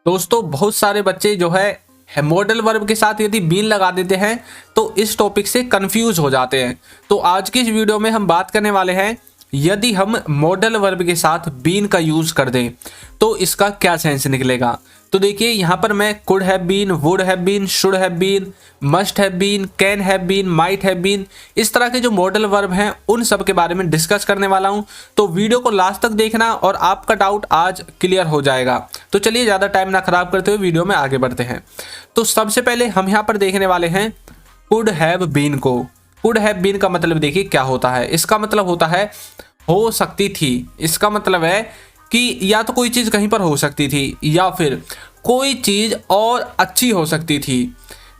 दोस्तों बहुत सारे बच्चे जो है मॉडल वर्ब के साथ यदि बीन लगा देते हैं तो इस टॉपिक से कंफ्यूज हो जाते हैं। तो आज की इस वीडियो में हम बात करने वाले हैं यदि हम मॉडल वर्ब के साथ बीन का यूज कर दें तो इसका क्या सेंस निकलेगा। तो देखिए यहाँ पर मैं could have been, would have been, should have been, must have been, can have been, might have been, इस तरह के जो मॉडल वर्ब हैं उन सब के बारे में डिस्कस करने वाला हूं। तो वीडियो को लास्ट तक देखना और आपका डाउट आज क्लियर हो जाएगा। तो चलिए ज़्यादा टाइम ना खराब करते हुए वीडियो में आगे बढ़ते हैं। तो सबसे पहले हम यहाँ पर देखने वाले हैं कुड हैव बीन को। कुड हैव बीन का मतलब देखिए क्या होता है। इसका मतलब होता है हो सकती थी। इसका मतलब है कि या तो कोई चीज़ कहीं पर हो सकती थी या फिर कोई चीज़ और अच्छी हो सकती थी।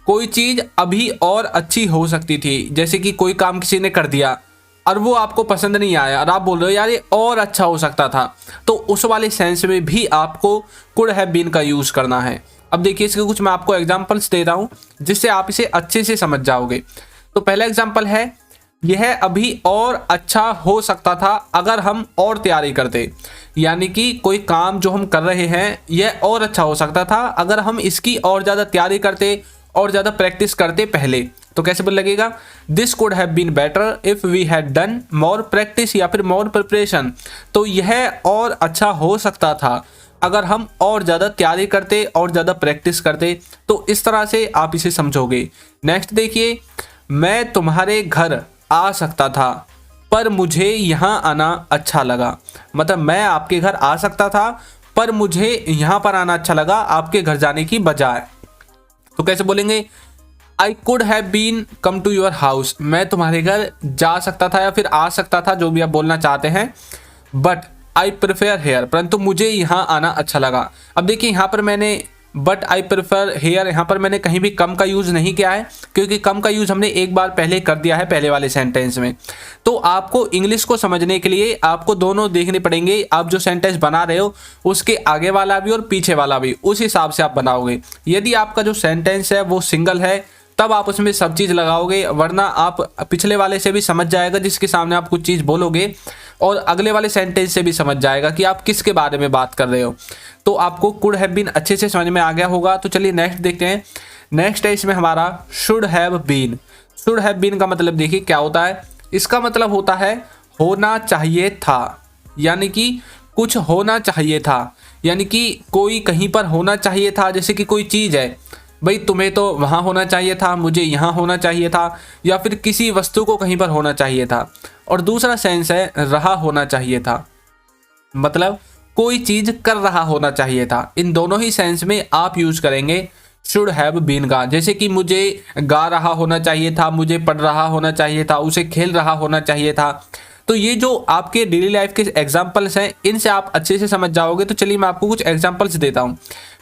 कोई चीज़ अभी और अच्छी हो सकती थी। जैसे कि कोई काम किसी ने कर दिया और वो आपको पसंद नहीं आया और आप बोल रहे हो यार ये और अच्छा हो सकता था, तो उस वाले सेंस में भी आपको कुड हैव बीन का यूज़ करना है। अब देखिए इसके कुछ मैं आपको एग्जाम्पल्स दे रहा हूँ जिससे आप इसे अच्छे से समझ जाओगे। तो पहला एग्जाम्पल है यह अभी और अच्छा हो सकता था अगर हम और तैयारी करते। यानी कि कोई काम जो हम कर रहे हैं यह और अच्छा हो सकता था अगर हम इसकी और ज़्यादा तैयारी करते और ज़्यादा प्रैक्टिस करते पहले। तो कैसे बोल लगेगा, this could have been better if we had done more practice या फिर मोर प्रिपरेशन। तो यह और अच्छा हो सकता था अगर हम और ज़्यादा तैयारी करते और ज़्यादा प्रैक्टिस करते। तो इस तरह से आप इसे समझोगे। नेक्स्ट देखिए, मैं तुम्हारे घर आ सकता था पर मुझे यहाँ आना अच्छा लगा। मतलब मैं आपके घर आ सकता था पर मुझे यहाँ पर आना अच्छा लगा आपके घर जाने की बजाय। तो कैसे बोलेंगे, I could have been come to your house. मैं तुम्हारे घर जा सकता था या फिर आ सकता था, जो भी आप बोलना चाहते हैं, बट आई प्रेफर हेयर, परंतु मुझे यहाँ आना अच्छा लगा। अब देखिए यहाँ पर मैंने बट आई प्रेफर हेयर, यहाँ पर मैंने कहीं भी कम का यूज़ नहीं किया है क्योंकि कम का यूज़ हमने एक बार पहले कर दिया है पहले वाले सेंटेंस में। तो आपको इंग्लिश को समझने के लिए आपको दोनों देखने पड़ेंगे। आप जो सेंटेंस बना रहे हो उसके आगे वाला भी और पीछे वाला भी, उस हिसाब से आप बनाओगे। यदि आपका जो सेंटेंस है वो सिंगल है तब आप उसमें सब चीज़ लगाओगे, वरना आप पिछले वाले से भी समझ जाएगा जिसके सामने आप कुछ चीज़ बोलोगे और अगले वाले सेंटेंस से भी समझ जाएगा कि आप किसके बारे में बात कर रहे हो। तो आपको कुड हैव बीन अच्छे से समझ में आ गया होगा। तो चलिए नेक्स्ट देखते हैं। नेक्स्ट है इसमें हमारा should have been. Should have been का मतलब देखिए क्या होता है। इसका मतलब होता है होना चाहिए था, यानी कि कुछ होना चाहिए था, यानी कि कोई कहीं पर होना चाहिए था। जैसे कि कोई चीज़ है, भाई तुम्हें तो वहाँ होना चाहिए था, मुझे यहाँ होना चाहिए था, या फिर किसी वस्तु को कहीं पर होना चाहिए था। और दूसरा सेंस है रहा होना चाहिए था, मतलब कोई चीज़ कर रहा होना चाहिए था। इन दोनों ही सेंस में आप यूज करेंगे शुड हैव बीन का। जैसे कि मुझे गा रहा होना चाहिए था, मुझे पढ़ रहा होना चाहिए था, उसे खेल रहा होना चाहिए था। तो ये जो आपके डेली लाइफ के एग्जाम्पल्स हैं इनसे आप अच्छे से समझ जाओगे। तो चलिए मैं आपको कुछ एग्जाम्पल्स देता हूँ।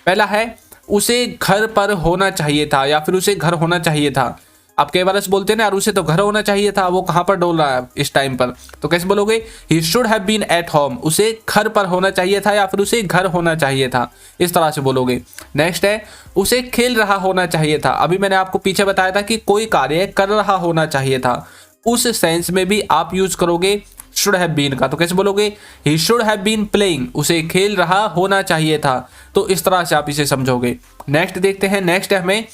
पहला है उसे घर पर होना चाहिए था या फिर उसे घर होना चाहिए था। आप कई बार बोलते हैं ना यार उसे तो घर होना चाहिए था, वो कहाँ पर डोल रहा है इस टाइम पर। तो कैसे बोलोगे, he should have been at home. उसे घर पर होना चाहिए था या फिर उसे घर होना चाहिए था, इस तरह से बोलोगे। नेक्स्ट है उसे खेल रहा होना चाहिए था। अभी मैंने आपको पीछे बताया था कि कोई कार्य कर रहा होना चाहिए था, उस सेंस में भी आप यूज करोगे शुड हैव बीन का। तो कैसे बोलोगे, he should have been playing. उसे खेल रहा होना चाहिए था। तो इस तरह से आप इसे समझोगे। नेक्स्ट देखते हैं। नेक्स्ट है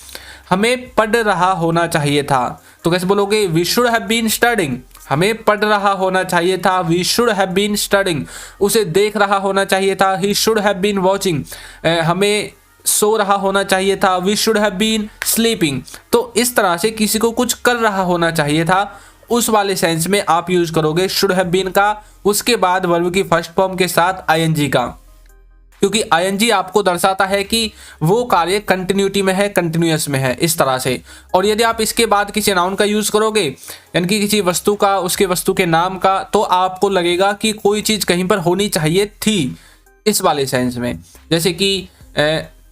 हमें पढ़ रहा होना चाहिए था। तो कैसे बोलोगे, we should have been studying. हमें पढ़ रहा होना चाहिए था, we should have been studying. उसे देख रहा होना चाहिए था, he should have been watching. हमें सो रहा होना चाहिए था, we should have been sleeping. तो इस तरह से किसी को कुछ कर रहा होना चाहिए था, उस वाले सेंस में आप यूज करोगे शुड हैव बीन का। उसके बाद वर्ब की फर्स्ट फॉर्म के साथ आईएनजी का, क्योंकि आईएनजी आपको दर्शाता है कि वो कार्य कंटिन्यूटी में है, कंटिन्यूअस में है, इस तरह से। और यदि आप इसके बाद किसी नाउन का यूज करोगे यानी कि किसी वस्तु का, उसके वस्तु के नाम का, तो आपको लगेगा कि कोई चीज़ कहीं पर होनी चाहिए थी, इस वाले सेंस में। जैसे कि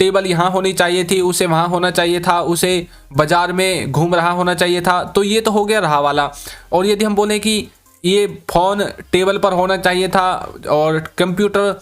टेबल यहाँ होनी चाहिए थी, उसे वहाँ होना चाहिए था, उसे बाजार में घूम रहा होना चाहिए था। तो ये तो हो गया रहा वाला। और यदि हम बोलें कि ये फ़ोन टेबल पर होना चाहिए था और कंप्यूटर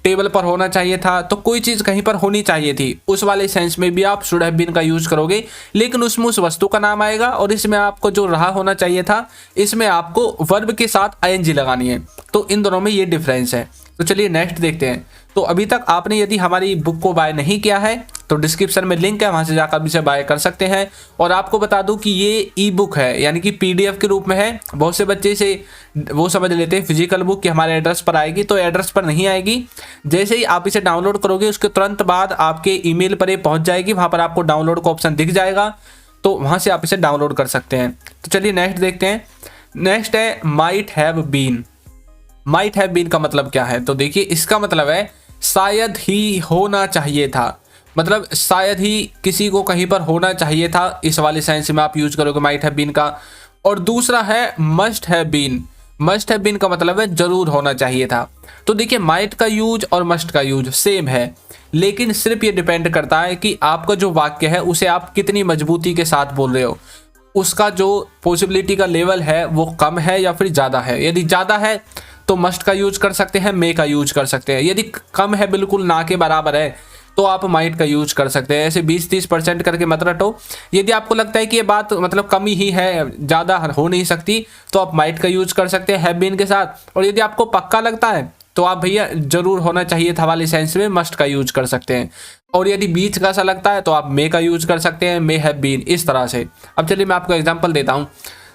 टेबल पर होना चाहिए था, तो कोई चीज़ कहीं पर होनी चाहिए थी, उस वाले सेंस में भी आप शुड हैव बीन का यूज़ करोगे। लेकिन उसमें उस वस्तु का नाम आएगा और इसमें आपको जो रहा होना चाहिए था इसमें आपको वर्ब के साथ आईएनजी लगानी है। तो इन दोनों में ये डिफरेंस है। तो चलिए नेक्स्ट देखते हैं। तो अभी तक आपने यदि हमारी बुक को बाय नहीं किया है तो डिस्क्रिप्शन में लिंक है, वहां से जाकर इसे बाय कर सकते हैं। और आपको बता दूं कि ये ई बुक है, यानी कि पीडीएफ के रूप में है। बहुत से बच्चे इसे वो समझ लेते हैं फिजिकल बुक कि हमारे एड्रेस पर आएगी, तो एड्रेस पर नहीं आएगी। जैसे ही आप इसे डाउनलोड करोगे उसके तुरंत बाद आपके ईमेल पर ये पहुंच जाएगी, वहां पर आपको डाउनलोड का ऑप्शन दिख जाएगा, तो वहां से आप इसे डाउनलोड कर सकते हैं। तो चलिए नेक्स्ट देखते हैं। नेक्स्ट है might have been. Might have been का मतलब क्या है? तो देखिए इसका मतलब है शायद ही होना चाहिए था, मतलब शायद ही किसी को कहीं पर होना चाहिए था, इस वाले सेंस में आप यूज करोगे माइट हैव बीन का। और दूसरा है must have been. Must have been का मतलब है जरूर होना चाहिए था। तो देखिए माइट का यूज और मस्ट का यूज सेम है, लेकिन सिर्फ ये डिपेंड करता है कि आपका जो वाक्य है उसे आप कितनी मजबूती के साथ बोल रहे हो, उसका जो पॉसिबिलिटी का लेवल है वो कम है या फिर ज़्यादा है। यदि ज़्यादा है तो मस्ट का यूज कर सकते हैं, मे का यूज कर सकते हैं। यदि कम है, बिल्कुल ना के बराबर है, तो आप माइट का यूज कर सकते हैं। ऐसे 20-30% करके मत रटो। यदि आपको लगता है कि ये बात मतलब कमी ही है, ज़्यादा हो नहीं सकती, तो आप माइट का यूज कर सकते हैं हैव बीन के साथ। और यदि आपको पक्का लगता है तो आप भैया जरूर होना चाहिए था वाले सेंस में मस्ट का यूज कर सकते हैं। और यदि बीच का सा लगता है तो आप मे का यूज कर सकते हैं, मे हैव बीन, इस तरह से। अब चलिए मैं आपको एग्जांपल देता हूं।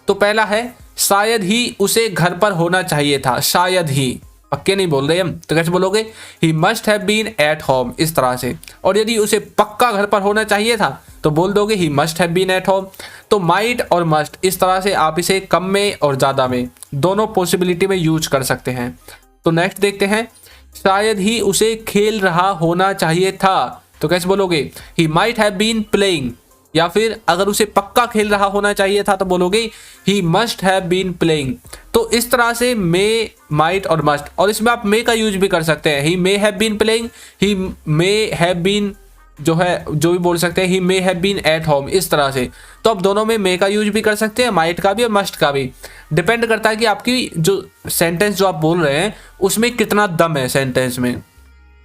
तो पहला है शायद ही उसे घर पर होना चाहिए था। शायद ही, पक्के नहीं बोल रहे हम, तो कैसे बोलोगे? He must have been at home, इस तरह से। और यदि उसे पक्का घर पर होना चाहिए था तो बोल दोगे he must have been at home. तो माइट और मस्ट, इस तरह से आप इसे कम में और ज़्यादा में दोनों पॉसिबिलिटी में यूज कर सकते हैं। तो नेक्स्ट देखते हैं। शायद ही उसे खेल रहा होना चाहिए था, तो कैसे बोलोगे? He might have been playing. या फिर अगर उसे पक्का खेल रहा होना चाहिए था तो बोलोगे he must have been playing. तो इस तरह से मे, माइट और मस्ट, और इसमें आप मे का यूज भी कर सकते हैं। He may have been playing, he may have been जो है जो भी बोल सकते हैं, he may have been at home, इस तरह से। तो आप दोनों में मे का यूज भी कर सकते हैं, माइट का भी और मस्ट का भी। डिपेंड करता है कि आपकी जो सेंटेंस जो आप बोल रहे हैं उसमें कितना दम है सेंटेंस में।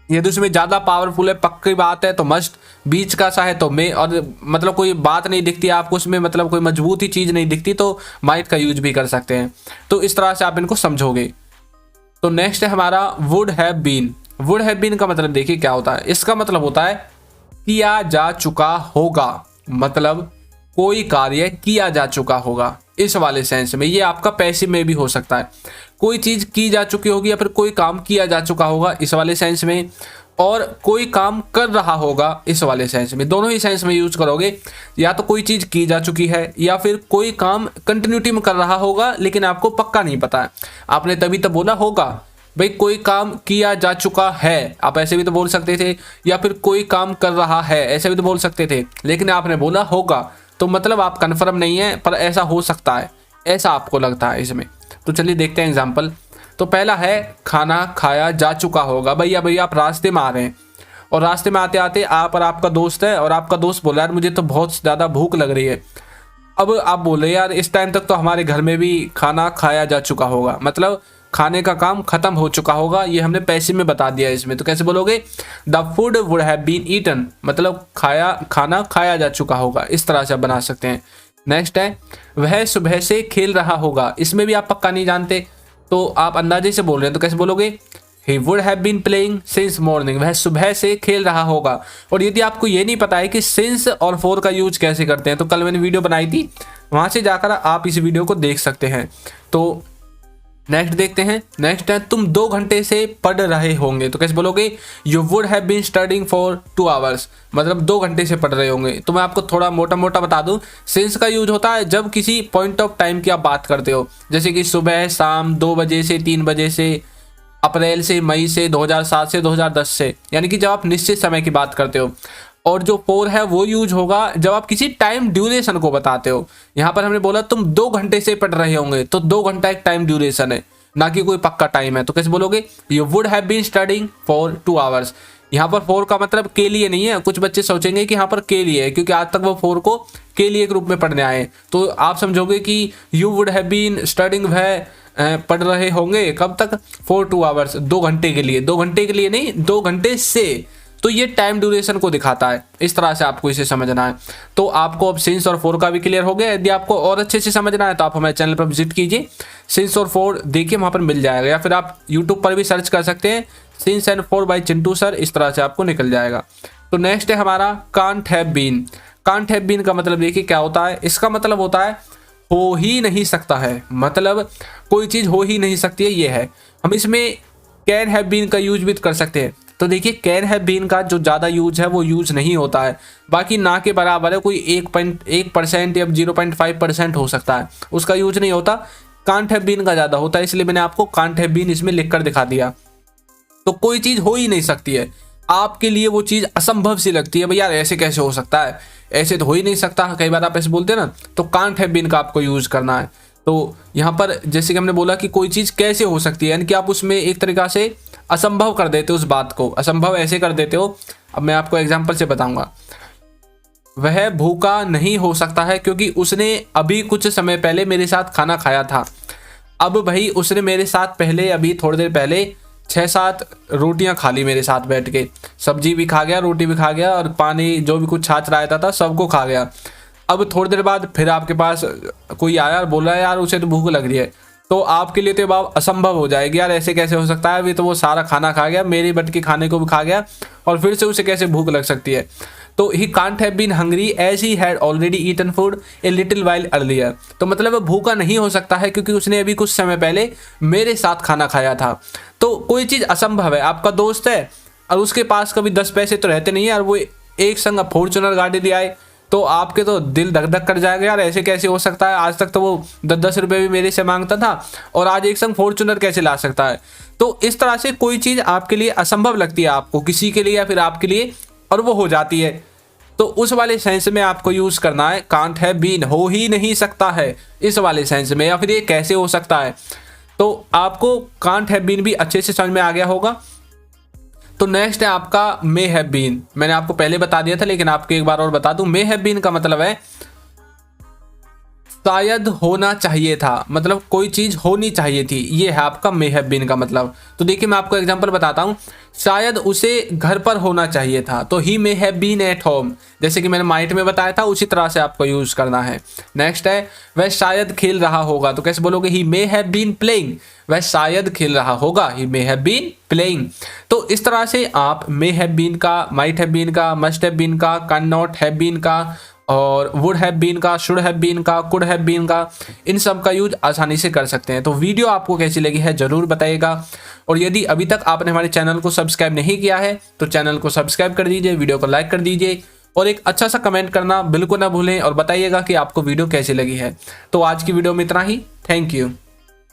यदि उसमें ज़्यादा पावरफुल है, पक्की बात है, तो मस्ट। बीच का सा है तो मे, और मतलब कोई बात नहीं दिखती आपको उसमें, मतलब कोई मजबूत ही चीज़ नहीं दिखती, तो माइट का यूज भी कर सकते हैं। तो इस तरह से आप इनको समझोगे। तो नेक्स्ट है हमारा would have been. Would have been का मतलब देखिए क्या होता है। इसका मतलब होता है किया जा चुका होगा, मतलब कोई कार्य किया जा चुका होगा, इस वाले सेंस में। ये आपका पैसिव में भी हो सकता है, कोई चीज़ की जा चुकी होगी या फिर कोई काम किया जा चुका होगा, इस वाले सेंस में। और कोई काम कर रहा होगा, इस वाले सेंस में। दोनों ही सेंस में यूज करोगे। या तो कोई चीज़ की जा चुकी है या फिर कोई काम कंटिन्यूटी में कर रहा होगा लेकिन आपको पक्का नहीं पता है, आपने तभी तो बोला होगा। भाई कोई काम किया जा चुका है, आप ऐसे भी तो बोल सकते थे, या फिर कोई काम कर रहा है, ऐसे भी तो बोल सकते थे, लेकिन आपने बोला होगा, तो मतलब आप कन्फर्म नहीं है, पर ऐसा हो सकता है, ऐसा आपको लगता है इसमें। तो चलिए देखते हैं एग्जाम्पल। तो पहला है खाना खाया जा चुका होगा। भैया आप रास्ते में आ रहे हैं और रास्ते में आते आते आप और आपका दोस्त है, और आपका दोस्त बोला यार मुझे तो बहुत ज़्यादा भूख लग रही है। अब आप बोले यार इस टाइम तक तो हमारे घर में भी खाना खाया जा चुका होगा, मतलब खाने का काम खत्म हो चुका होगा, ये हमने पैसे में बता दिया इसमें। तो कैसे बोलोगे? The food would have been eaten, मतलब खाना खाया जा चुका होगा, इस तरह से आप बना सकते हैं। नेक्स्ट है वह सुबह से खेल रहा होगा। इसमें भी आप पक्का नहीं जानते तो आप अंदाजे से बोल रहे हैं, तो कैसे बोलोगे? He would have been playing since morning, वह सुबह से खेल रहा होगा। और यदि आपको ये नहीं पता है कि सिंस और फॉर का यूज कैसे करते हैं, तो कल मैंने वीडियो बनाई थी, वहां से जाकर आप इस वीडियो को देख सकते हैं। तो नेक्स्ट देखते हैं। नेक्स्ट है तुम 2 घंटे से पढ़ रहे होंगे, तो कैसे बोलोगे? You would have been studying for 2 hours, मतलब 2 घंटे से पढ़ रहे होंगे। तो मैं आपको थोड़ा मोटा मोटा बता दूं, सिंस का यूज होता है जब किसी पॉइंट ऑफ टाइम की आप बात करते हो, जैसे कि सुबह शाम 2 बजे से 3 बजे से, अप्रैल से मई से, 2007 से 2010 से, यानी कि जब आप निश्चित समय की बात करते हो। और जो फॉर है वो यूज होगा जब आप किसी टाइम ड्यूरेशन को बताते हो। यहाँ पर हमने बोला तुम 2 घंटे से पढ़ रहे होंगे, तो 2 घंटा एक टाइम ड्यूरेशन है, ना कि कोई पक्का टाइम है। तो कैसे बोलोगे? You would have been studying for 2 hours. यहाँ पर फॉर का मतलब के लिए नहीं है। कुछ बच्चे सोचेंगे कि यहाँ पर के लिए है, क्योंकि आज तक वो फॉर को के लिए के रूप में पढ़ने आए। तो आप समझोगे कि you would have been studying, वह पढ़ रहे होंगे कब तक? फॉर 2 आवर्स, 2 घंटे के लिए। 2 घंटे के लिए नहीं, 2 घंटे से। तो ये टाइम ड्यूरेशन को दिखाता है, इस तरह से आपको इसे समझना है। तो आपको अब सिंस और फॉर का भी क्लियर हो गया। यदि आपको और अच्छे से समझना है तो आप हमारे चैनल पर विजिट कीजिए, सिंस और फॉर देखिए, वहाँ पर मिल जाएगा। या फिर आप यूट्यूब पर भी सर्च कर सकते हैं since and for by Chintu sir, इस तरह से आपको निकल जाएगा। तो नेक्स्ट है हमारा can't have been. Can't have been का मतलब देखिए क्या होता है, इसका मतलब होता है हो ही नहीं सकता है, मतलब कोई चीज हो ही नहीं सकती है, ये है। हम इसमें कैन हैव बीन का यूज भी कर सकते हैं। तो देखिए कैन हैव बीन का जो ज़्यादा यूज है वो यूज नहीं होता है, बाकी ना के बराबर है, कोई 1% या 0.5% हो सकता है, उसका यूज नहीं होता। कांट हैव बीन का ज़्यादा होता है, इसलिए मैंने आपको कांट हैव बीन इसमें लिख कर दिखा दिया। तो कोई चीज़ हो ही नहीं सकती है, आपके लिए वो चीज़ असंभव सी लगती है, भाई यार ऐसे कैसे हो सकता है, ऐसे तो हो ही नहीं सकता, कई बार आप ऐसे बोलते हैं ना, तो कांट हैव बीन का आपको यूज करना है। तो यहाँ पर जैसे कि हमने बोला कि कोई चीज़ कैसे हो सकती है, यानी कि आप उसमें एक तरीका से असंभव कर देते हो, उस बात को असंभव ऐसे कर देते हो। अब मैं आपको एग्जांपल से बताऊंगा। वह भूखा नहीं हो सकता है क्योंकि उसने अभी कुछ समय पहले मेरे साथ खाना खाया था। अब भाई उसने मेरे साथ पहले अभी थोड़ी देर पहले 6-7 रोटियां खा ली मेरे साथ बैठ के, सब्जी भी खा गया, रोटी भी खा गया, और पानी जो भी कुछ छाछ रहा था सबको खा गया। अब थोड़ी देर बाद फिर आपके पास कोई आया और बोला यार उसे तो भूख लग रही है, तो आपके लिए तो बात असंभव हो जाएगी, यार ऐसे कैसे हो सकता है, अभी तो वो सारा खाना खा गया, मेरी बट के खाने को भी खा गया, और फिर से उसे कैसे भूख लग सकती है। तो he can't have been hungry as he had already eaten food a little while earlier. तो मतलब वो भूखा नहीं हो सकता है क्योंकि उसने अभी कुछ समय पहले मेरे साथ खाना खाया था। तो कोई चीज़ असंभव है, आपका दोस्त है और उसके पास कभी 10 पैसे तो रहते नहीं है, और वो एक संग फॉर्च्यूनर गाड़ी ले आए, तो आपके तो दिल धक धक कर जाएगा, यार ऐसे कैसे हो सकता है, आज तक तो वो 10-10 रुपये भी मेरे से मांगता था और आज एक संग फॉर्च्यूनर कैसे ला सकता है। तो इस तरह से कोई चीज़ आपके लिए असंभव लगती है, आपको किसी के लिए या फिर आपके लिए, और वो हो जाती है। तो उस वाले सेंस में आपको यूज करना है कांट हैव बीन, हो ही नहीं सकता है, इस वाले सेंस में, या फिर ये कैसे हो सकता है। तो आपको कांट हैव बीन भी अच्छे से समझ में आ गया होगा। तो नेक्स्ट है आपका मे हैव बीन। मैंने आपको पहले बता दिया था लेकिन आपको एक बार और बता दूं। मे हैव बीन का मतलब है शायद होना चाहिए था, मतलब कोई चीज होनी चाहिए थी, ये है आपका मे हैव बीन का मतलब। तो देखिए मैं आपको एग्जांपल बताता हूँ। शायद उसे घर पर होना चाहिए था, तो he may have been at home, जैसे कि मैंने माइट में बताया था उसी तरह से आपको यूज करना है। नेक्स्ट है वह शायद खेल रहा होगा, तो कैसे बोलोगे, ही मे हैव बीन प्लेइंग, वह शायद खेल रहा होगा, ही मे हैव बीन प्लेइंग। तो इस तरह से आप मे हैव बीन का, माइट हैव बीन का, मस्ट हैव बीन का, कैन नॉट हैव बीन का, और वुड हैव बीन का, शुड हैव बीन का, कुड हैव बीन का, इन सब का यूज आसानी से कर सकते हैं। तो वीडियो आपको कैसी लगी है जरूर बताइएगा, और यदि अभी तक आपने हमारे चैनल को सब्सक्राइब नहीं किया है तो चैनल को सब्सक्राइब कर दीजिए, वीडियो को लाइक कर दीजिए, और एक अच्छा सा कमेंट करना बिल्कुल ना भूलें, और बताइएगा कि आपको वीडियो कैसी लगी है। तो आज की वीडियो में इतना ही, थैंक यू।